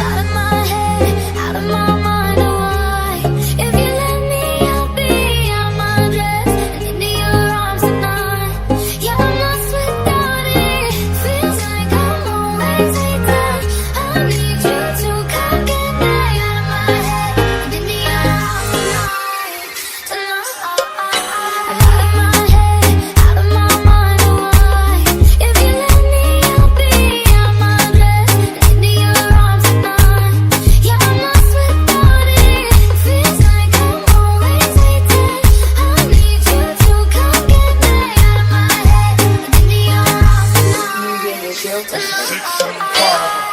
out of my head, out of my mind, oh why? If you let me, I'll be out my dress and into your arms tonight. Yeah, I'm lost without it. Feels like I'm always waiting. I need you to come get me out of my head and into your arms tonight. Out of my head, out of my mind, oh why? If you let me, I'll be out my dress and into your arms tonight. Yeah, I'm lost without it. Feels like I'm always waiting. I need you to come get me out of my head and into your arms tonight. Six and five.